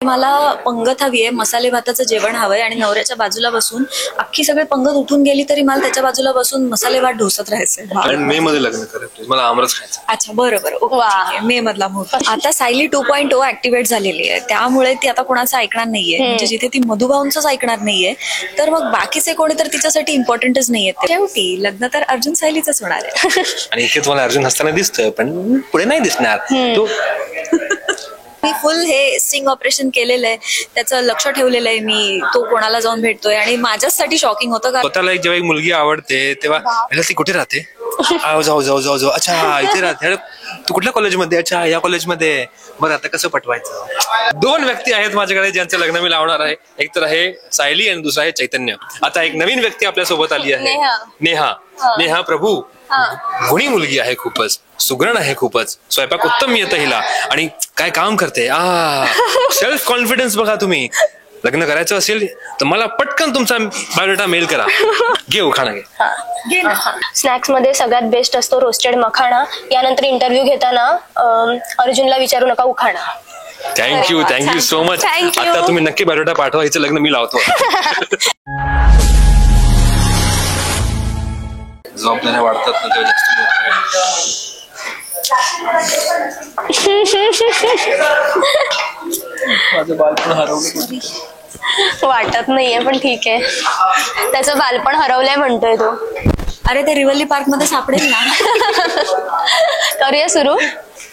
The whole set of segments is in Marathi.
मला पंगत हवी आहे, मसाले भाताचं जेवण हवंय आणि नवऱ्याच्या बाजूला बसून अख्खी सगळी पंगत उठून गेली तरी मला त्याच्या बाजूला बसून मसाले भात ढोसत राहायचंय. मे मध्ये लग्न करायचं, मला आमरस खायचं. अच्छा बरोबर, मे मधला मुहूर्त. आता सायली 2.0 ऍक्टिव्हेट झालेली आहे, त्यामुळे ती आता कोणाचं ऐकणार नाहीये. म्हणजे जिथे ती मधुभाऊंचंच ऐकणार नाहीये तर मग बाकीचे कोणी तर तिच्यासाठी इम्पॉर्टंटच नाहीये. शेवटी लग्न तर अर्जुन सायलीच होणार आहे. आणि इथे तुम्हाला अर्जुन हसताना दिसतोय पण पुढे नाही दिसणार तो. मी फुल हे स्टिंग ऑपरेशन केलेलं आहे, त्याचं लक्ष ठेवलेलं आहे मी, तो कोणाला जाऊन भेटतोय आणि माझ्यासाठी शॉकिंग होतं. स्वतःला जेव्हा एक मुलगी आवडते तेव्हा ती कुठे राहते, जाऊ जाऊ जाऊ जाऊ, अच्छा इथे राहते, तू कुठल्या कॉलेजमध्ये, अच्छा या कॉलेजमध्ये, बरं आता कसं पटवायचं. 2 व्यक्ती आहेत माझ्याकडे ज्यांचं लग्न मी लावणार आहे. एक तर आहे सायली आणि दुसरा आहे चैतन्य. आता एक नवीन व्यक्ती आपल्या सोबत आली आहे, नेहा. नेहा प्रभू गुणी मुलगी आहे, खूपच सुगरण आहे, खूपच स्वयंपाक उत्तम येतं हिला आणि काय काम करते. सेल्फ कॉन्फिडन्स बघा तुम्ही. लग्न करायचं असेल तर मला पटकन तुमचा बायोडेटा मेल करा. घे खाणा घे. स्नॅक्स मध्ये सगळ्यात बेस्ट असतो रोस्टेड मखाणा. यानंतर इंटरव्ह्यू घेताना अर्जुनला विचारू नका उखाणा. Thank you so much. आता तुम्ही नक्की बायोडेटा पाठवा, हिचं लग्न मी लावतो. जबाबदाऱ्या वाढतात ना तेव्हा माझं बालपण हरवलं. वाटत नाहीये पण ठीक आहे, त्याचं बालपण हरवलंय म्हणतोय तो. अरे ते रिवल्ली पार्क मध्ये सापडेल ना. करूया सुरू.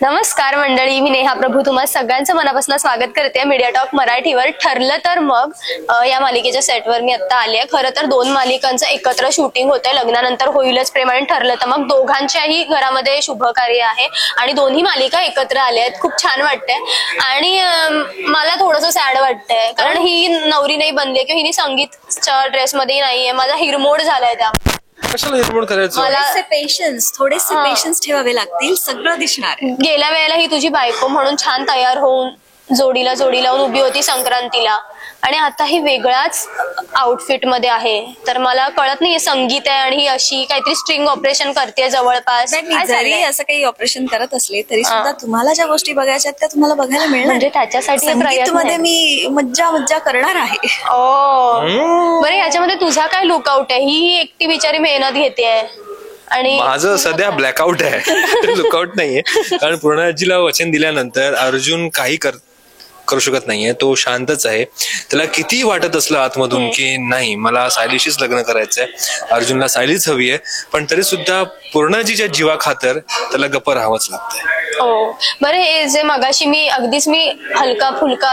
नमस्कार मंडळी, मी नेहा प्रभू तुम्हाला सगळ्यांचं मनापासून स्वागत करते मीडिया टॉक मराठीवर. ठरलं तर मग या मालिकेच्या सेटवर मी आता आली आहे. खरं तर 2 मालिकांचं एकत्र शूटिंग होतंय. लग्नानंतर होईलच प्रेम आणि ठरलं तर मग दोघांच्याही घरामध्ये शुभ कार्य आहे आणि दोन्ही मालिका एकत्र आल्या आहेत. खूप छान वाटतंय आणि मला थोडंसं सॅड वाटतंय कारण ही नवरी नाही बनली किंवा हिने संगीतच्या ड्रेसमध्ये नाहीये. माझा हिरमोड झालाय त्या. कशाला हिरमोड करायचं. मला थोडेसे पेशन्स ठेवावे लागतील, सगळं दिसणार. गेल्या वेळेला ही तुझी बायको म्हणून छान तयार होऊन जोडीला लावून उभी होती संक्रांतीला आणि आता ही वेगळ्याच आउटफिट मध्ये आहे. तर मला कळत नाहीये, संगीत आहे आणि ही अशी काहीतरी स्ट्रिंग ऑपरेशन करते जवळपास. जरी असं काही ऑपरेशन करत असले तरी सुद्धा तुम्हाला ज्या गोष्टी बघायच्या त्या तुम्हाला बघायला मिळणार. म्हणजे त्याच्यासाठी मध्ये मी मज्जा करणार आहे. बरं, याच्यामध्ये तुझा काय लुकआउट आहे. ही एकटी बिचारी मेहनत घेते आणि माझं सध्या ब्लॅकआउट आहे. लुकआउट नाहीये कारण पूर्णाजीला वचन दिल्यानंतर अर्जुन काही करू शकत नाहीये. तो शांतच आहे. त्याला किती वाटत असलं आतमधून की नाही मला सायलीशीच लग्न करायचंय, अर्जुनला सायलीच हवी आहे, पण तरी सुद्धा पूर्णाजीच्या जीवा खातर त्याला गप्प राहावंच लागतंय. हो बरं, हे जे मगाशी मी हलका फुलका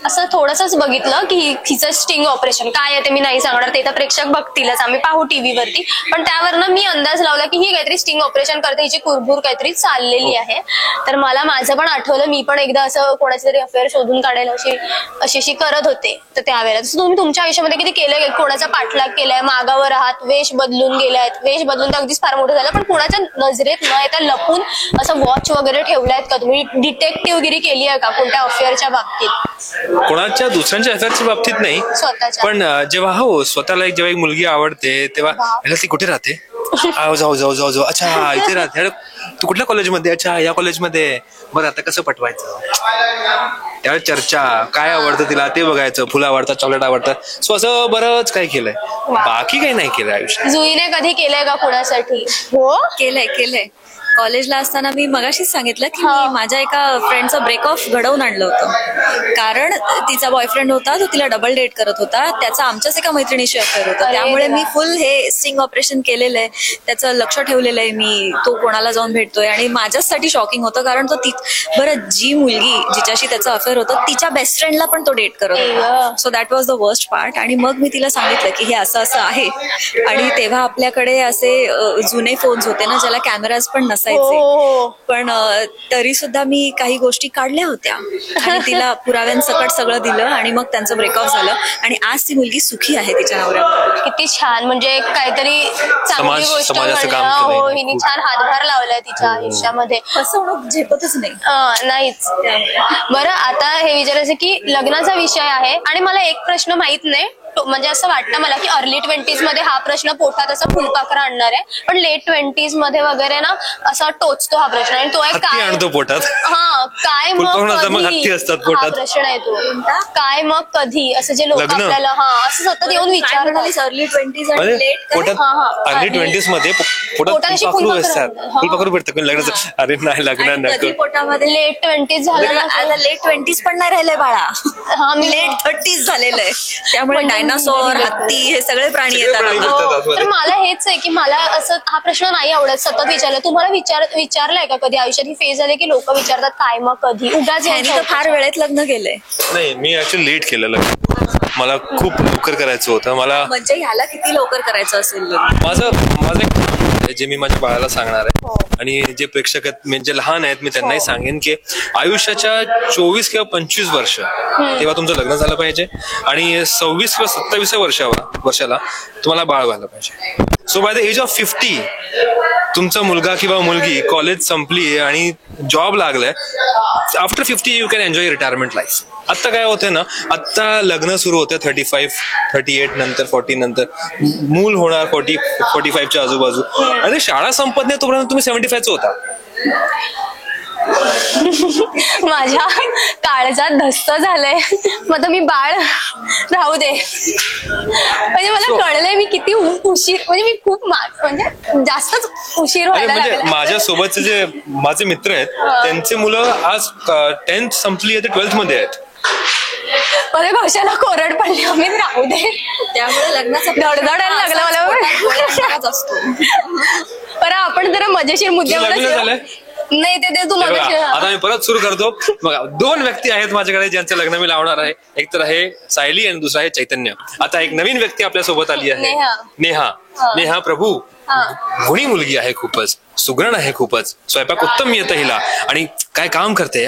असं थोडंसंच बघितलं की हिचं स्टिंग ऑपरेशन काय आहे ते मी नाही सांगणार, ते तर प्रेक्षक बघतीलच, आम्ही पाहू टीव्हीवरती. पण त्यावरनं मी अंदाज लावला की ही काहीतरी स्टिंग ऑपरेशन करते, हिची कुरबुर काहीतरी चाललेली आहे. तर मला माझं पण आठवलं, मी पण एकदा असं कोणाची तरी अफेअर शोधून काढायला अशी करत होते. तर त्यावेळेला तसं तुम्ही तुमच्या आयुष्यामध्ये किती केलंय, कोणाचा पाठलाग केलाय, मागावर आहात, वेश बदलून गेलायत, वेश बदलून तर अगदीच फार मोठं झालं, पण कोणाच्या नजरेत न येता लपून असं वॉच वगैरे ठेवलायत का तुम्ही, डिटेक्टिव्हगिरी केली आहे का कोणत्या अफेअरच्या बाबतीत? कोणाच्या दुसऱ्यांच्या अफेअरच्या बाबतीत नाही, स्वतःच्या. पण जेव्हा स्वतःला जेव्हा एक मुलगी आवडते तेव्हा ती कुठे राहते, जाऊ जाऊ जाऊ जाऊ, अच्छा इथे राहते, तू कुठल्या कॉलेजमध्ये, अच्छा या कॉलेजमध्ये, बरं आता कसं पटवायचं. त्यावेळी चर्चा, काय आवडतं तिला ते बघायचं, फुलं आवडतात, चॉकलेट आवडतात. सो असं बरंच काय केलंय, बाकी काही नाही केलं आयुष्यात. जुईने कधी केलंय का कुणासाठी? हो केलंय. कॉलेजला असताना मी मगाशीच सांगितलं की मी माझ्या एका फ्रेंडचं ब्रेक ऑफ घडवून आणलं होतं. कारण तिचा बॉयफ्रेंड होता, तो तिला डबल डेट करत होता, त्याचा आमच्याच एका मैत्रिणीशी अफेअर होता. त्यामुळे मी फुल हे स्टिंग ऑपरेशन केलेलं आहे, त्याचं लक्ष ठेवलेलं आहे मी, तो कोणाला जाऊन भेटतोय आणि माझ्यासाठी शॉकिंग होतं कारण तो बरं जी मुलगी जिच्याशी त्याचं अफेअर होतं तिच्या बेस्ट फ्रेंडला पण तो डेट करत होता. So that was the worst part. आणि मग मी तिला सांगितलं की हे असं असं आहे. आणि तेव्हा आपल्याकडे असे जुने फोन्स होते ना ज्याला कॅमेराज पण नसायचे, पण तरी सुद्धा मी काही गोष्टी काढल्या होत्या आणि तिला पुराव्यांसकट सगळं दिलं आणि मग त्यांचं ब्रेकअप झालं आणि आज ती मुलगी सुखी आहे तिच्या नवऱ्यावर. किती छान, म्हणजे काहीतरी चांगली गोष्ट म्हणलं. हिने छान हातभार लावलाय तिच्या आयुष्यामध्ये. फसवणूक झेपतच नाहीच. बरं, आता हे विचारायचं की लग्नाचा विषय आहे आणि मला एक प्रश्न माहित नाही, म्हणजे असं वाटतं मला की अर्ली 20s मध्ये हा प्रश्न पोटात असा फुलपाखरा आणणार आहे, पण लेट 20s मध्ये वगैरे ना असा टोचतो हा प्रश्न. आणि तो आहे हत्ती काय आणतो पोटात. हा काय फुलपाखरू मग नसतं, मग कधी? हत्ती असतात हा पोटात. प्रश्न आहे तो. काय मग कधी असं जे लोक लग्न? आपल्याला असं सतत येऊन विचारतात. अर्ली 20s आणि म्हणजे लेट पोटात हा, हा. अर्ली 20s मध्ये पोटात पोटात अशी फुलपाखरू फुलपाखरू असतात. हा. फुलपाखरू भेटतं कोणी लग्नाचं. अरे नाही लग्न कधी नको. पोटामध्ये लेट 20s झालं ना आता लेट 20s पण नाही राहिलंय बाळा. हा मी लेट 30s झालेलं आहे. त्यामुळे म्हणजे डायनासोर, हत्ती हे सगळे प्राणी येतात प्राणी आता. येतात. हो. आतमध्ये. तर मला हेच आहे की मला असं हा प्रश्न नाही आवडत सतत विचारलं. तुम्हाला विचारलाय का कधी आयुष्यात ही फेज आली की लोक विचारतात काय मग कधी? उगाच ह्यानी तर फार वेळेत लग्न केलंय. नाही मी ऍक्च्युअली लेट केलेलं. मला खूप लवकर करायचं होतं. मला म्हणजे ह्याला किती लवकर करायचं असेल लग्न? माझं एक जे मी माझ्या बाळाला सांगणार आहे आणि जे प्रेक्षक आहेत म्हणजे लहान आहेत मी त्यांनाही सांगेन की आयुष्याच्या 24 किंवा 25 वर्ष तेव्हा तुमचं लग्न झालं पाहिजे आणि 26 किंवा 27 वर्षाला तुम्हाला बाळ व्हायला पाहिजे. So by the age of 50 तुमचा मुलगा किंवा मुलगी कॉलेज संपली आणि जॉब लागलाय. After 50 you can enjoy retirement life. आत्ता काय होतंय ना, आत्ता लग्न सुरू होतं 35, 38 नंतर 40 नंतर मूल होणार 45च्या आजूबाजू आणि शाळा संपत नाही तोपर्यंत तुम्ही 75च होता. माझ्या काळजात धस्त झालंय. मग आता मी बाळ राहू दे. म्हणजे मला कळलंय मी किती उशीर म्हणजे मी खूप म्हणजे जास्तच उशीर व्हायला म्हणजे लागला. माझ्या सोबतचे जे माझे मित्र आहेत त्यांचे मुलं आज 10th संपली आहे ते 12th मध्ये आहेत. मला घशाला कोरड पडली. आम्ही राहू दे. त्यामुळे लग्नाचा धडधडायला लागला मला. असतो. बरं आपण जरा मजेशीर मुद्द्यावर लग्न झालंय? नाही ते तू हे बघा, मजेशीर. आता मी परत सुरू करतो. बघा 2 व्यक्ती आहेत माझ्याकडे ज्यांचं लग्न मी लावणार आहे. एक तर आहे सायली आणि दुसरा आहे चैतन्य. आता एक नवीन व्यक्ती आपल्या सोबत आली आहे. नेहा प्रभू. गुणी मुलगी आहे खूपच, सुगरण आहे खूपच, स्वयंपाक उत्तम येतं हिला आणि काय काम करते.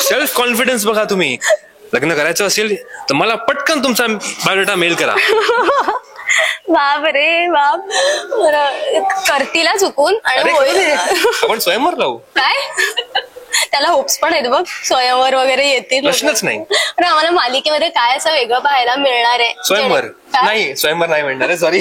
सेल्फ कॉन्फिडन्स बघा तुम्ही. लग्न करायचं असेल तर मला पटकन तुमचा बायोडाटा मेल करा. बाप रे बाप. बरं करतीला चुकून आणि अरे, होईल. आपण स्वयंवर लावू. काय त्याला होप्स पण आहेत बघ, स्वयंवर वगैरे येतील. प्रश्नच नाही. पण आम्हाला मालिकेमध्ये काय असं वेगळं पाहायला मिळणार आहे? स्वयंवर काय? नाही, स्वयंवर नाही म्हणणार आहे, सॉरी.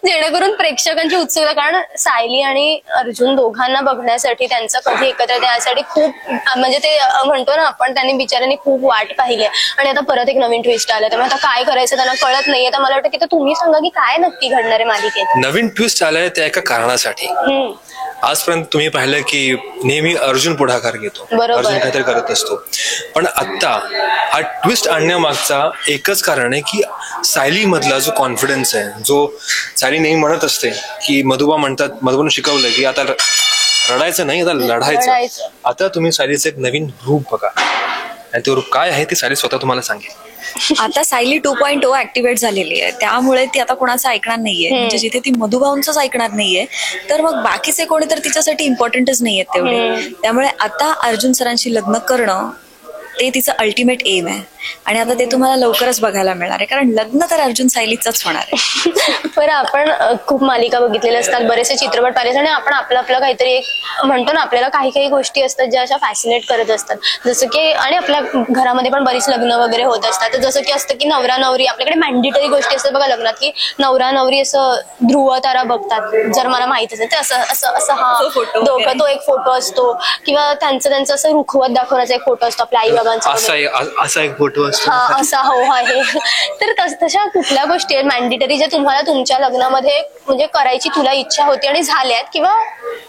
जेणेकरून प्रेक्षकांची उत्सुकता, कारण सायली आणि अर्जुन दोघांना बघण्यासाठी त्यांचं कधी एकत्र येण्यासाठी खूप म्हणजे ते म्हणतो ना आपण, त्यांनी बिचाऱ्यांनी खूप वाट पाहिली आणि आता परत एक नवीन ट्विस्ट आलं. त्यामुळे आता काय करायचं त्यांना कळत नाहीये. तर मला वाटतं की तुम्ही सांगा की काय नक्की घडणार आहे मालिकेत? नवीन ट्विस्ट आलाय त्या एका कारणासाठी. आजपर्यंत तुम्ही पाहिलं की नेहमी अर्जुन पुढाकार घेतो, बरोबर. अर्जुन काहीतरी करत असतो. पण आता हा ट्विस्ट आणण्यामागचा एकच कारण आहे की सायली मधला जो कॉन्फिडन्स आहे, जो सायली नेहमी म्हणत असते की मधुबानं शिकवलं की आता रडायचं नाही, आता लढायचं. आता तुम्ही सायलीचं एक नवीन रूप बघा आणि ते रूप काय आहे ते सायली स्वतः तुम्हाला सांगेल. आता सायली 2.0 ऍक्टिव्हेट झालेली आहे, त्यामुळे ती आता कोणाचं ऐकणार नाहीये. म्हणजे जिथे ती मधुभाऊंचंच ऐकणार नाहीये तर मग बाकीचे कोणी तर तिच्यासाठी इम्पॉर्टंटच नाहीयेत तेवढे. त्यामुळे आता अर्जुन सरांशी लग्न करणं ते तिचं अल्टिमेट एम आहे आणि आता ते तुम्हाला लवकरच बघायला मिळणार आहे, कारण लग्न तर अर्जुन सायलीचंच होणार आहे. बरं आपण खूप मालिका बघितलेल्या असतात, बरेचसे चित्रपट पाहिले आणि आपण आपलं काहीतरी एक म्हणतो ना, आपल्याला काही काही गोष्टी असतात ज्या अशा फॅसिनेट करत असतात. जसं की आणि आपल्या घरामध्ये पण बरीच लग्न वगैरे होत असतात. तर जसं की असतं की नवरा नवरी, आपल्याकडे मॅन्डेटरी गोष्टी असतात बघा लग्नात, की नवरा नवरी असं ध्रुव तारा बघतात. जर मला माहित असेल तर असं हा दोघं तो एक फोटो असतो किंवा त्यांचं असं रुखवत दाखवण्याचा एक फोटो असतो आपल्या आई बाबांचा, असा एक फोटो असतो. हा असा हो आहे. तर तशा कुठल्या गोष्टी आहेत मॅन्डेटरी ज्या तुम्हाला तुमच्या लग्नामध्ये म्हणजे करायची तुला इच्छा होती आणि झाल्यात, किंवा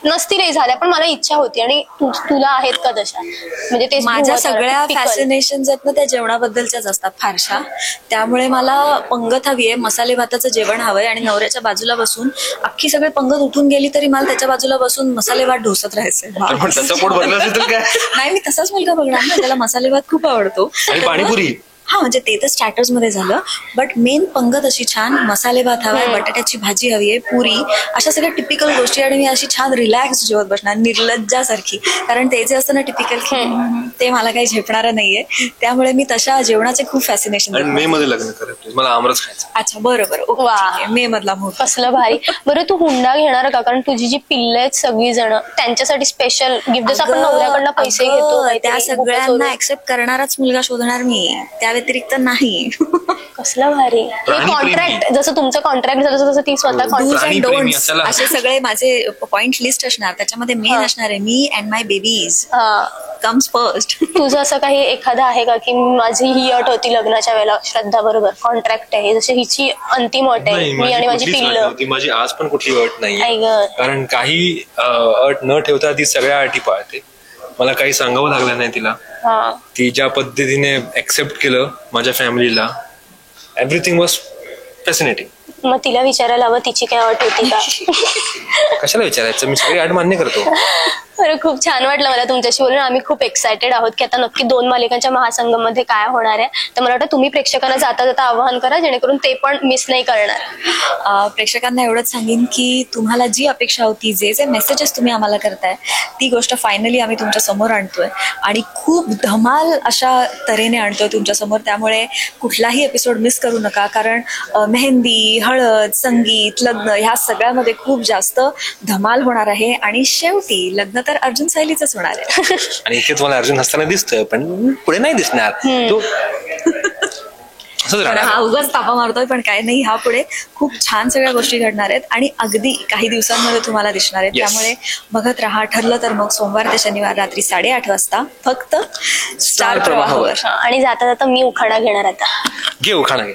नसतीलही झाल्या पण मला इच्छा होती आणि तुला आहेत का तशा? म्हणजे ते माझ्या सगळ्या फॅसिनेशन आहेत ना त्या जेवणाबद्दलच्याच असतात फारशा. त्यामुळे मला पंगत हवी आहे, मसाले भाताचं जेवण हवंय आणि नवऱ्याच्या बाजूला बसून अख्खी सगळी पंगत उठून गेली तरी मला त्याच्या बाजूला बसून मसाले भात ढोसत राहायचंय. नाही, मी तसाच मुलगा बघणार ना, त्याला मसाले भात खूप आवडतो. पाणीपुरी हा म्हणजे ते तर स्टार्टर्स मध्ये झालं, बट मेन पंगत अशी छान, मसाले भात हवाय, बटाट्याची भाजी हवी आहे, पुरी, अशा सगळ्या टिपिकल गोष्टी आणि मी अशी छान रिलॅक्स जेवत बसणार निर्लज्जासारखी. कारण ते जे असतं ना टिपिकल ते मला काही झेपणारं नाहीये. त्यामुळे मी तशा जेवणाचे खूप फॅसिनेशन. मे मध्ये लग्न करत मला आमरस खायचं. अच्छा बरोबर, मे मधला मुहूर्त. कसलं भारी. बरं तू हुंडा घेणार का? कारण तुझी जी पिल्ले आहेत सगळी जण त्यांच्यासाठी स्पेशल गिफ्ट, जसं आपण नवऱ्याकडनं पैसे घेतो त्या सगळ्यांना ऍक्सेप्ट करणाराच मुलगा शोधणार मी, त्या व्यतिरिक्त नाही. कसलं भारी हे प्राणीप्रेमी. कॉन्ट्रॅक्ट, जसं तुमचं कॉन्ट्रॅक्ट झालं तसं ती स्वतः डूज कॉन्ट्रॅक्ट. अँड प्राणीप्रेमी डोंट्स असायला असे सगळे माझे पॉइंट लिस्ट असणार. त्याच्यामध्ये मेन असणार आहे मी and my babies comes first. तुझं असं काही एखादं आहे का की माझी ही अट होती लग्नाच्या वेळेला श्रद्धा बरोबर कॉन्ट्रॅक्ट आहे, जशी हिची अंतिम अट आहे, नाही, मी आणि माझी कुठलीच अट पिल्लं. नव्हती. माझी आज पण कुठली अट आई नाही, गं. कारण काही अट न ठेवता ती सगळ्या अटी पाळते. मला काही सांगावं लागलं नाही तिला. हा ती ज्या पद्धतीने ऍक्सेप्ट केलं माझ्या फॅमिलीला, एव्हरीथिंग वॉज फॅसिनेटिंग. मग तिला विचारायला हवं तिची काय अट होती का. कशाला विचारायचं, मी सगळी अट मान्य करतो. बरं, खूप छान वाटलं मला तुमच्याशी बोलून. आम्ही खूप एक्सायटेड आहोत की आता नक्की 2 मालिकांच्या महासंगममध्ये काय होणार आहे. तर मला वाटतं तुम्ही प्रेक्षकांना जाता जाता आवाहन करा जेणेकरून ते पण मिस नाही करणार. प्रेक्षकांना एवढंच सांगेन की तुम्हाला जी अपेक्षा होती, जे जे मेसेजेस तुम्ही आम्हाला करताय, ती गोष्ट फायनली आम्ही तुमच्या समोर आणतोय आणि खूप धमाल अशा तऱ्हेने आणतोय तुमच्या समोर. त्यामुळे कुठलाही एपिसोड मिस करू नका, कारण मेहंदी, हळद, संगीत, लग्न ह्या सगळ्यामध्ये खूप जास्त धमाल होणार आहे. आणि शेवटी लग्न तर अर्जुन सायलीचंच होणार आहे. आणि इथे तुम्हाला अर्जुन हसताना दिसतोय, पण पुढे नाही दिसणार. तो असंच तर राहणार. हा उगाच तापा मारतोय, पण काय नाही, ह्या पुढे खूप छान सगळ्या गोष्टी घडणार आहेत आणि अगदी काही दिवसांमध्ये तुम्हाला दिसणार आहेत. Yes. त्यामुळे बघत राहा. ठरलं तर मग सोमवार ते शनिवार रात्री 8:30 वाजता फक्त स्टार प्रवाहावर. आणि जाता जाता मी उखाणा घेणार आता. घे उखाणा घे.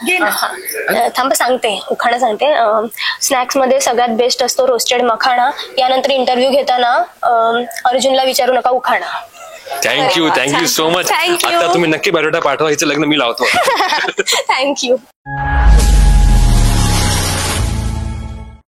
घे ना. थांब सांगते, उखाणा सांगते. स्नॅक्स मध्ये सगळ्यात बेस्ट असतो रोस्टेड मखाणा. यानंतर इंटरव्ह्यू घेताना अर्जुनला विचारू नका उखाणा. Thank you so much. Thank you. आता तुम्ही नक्की बायोडाटा पाठवा, हिचं लग्न मी लावतो. थँक्यू.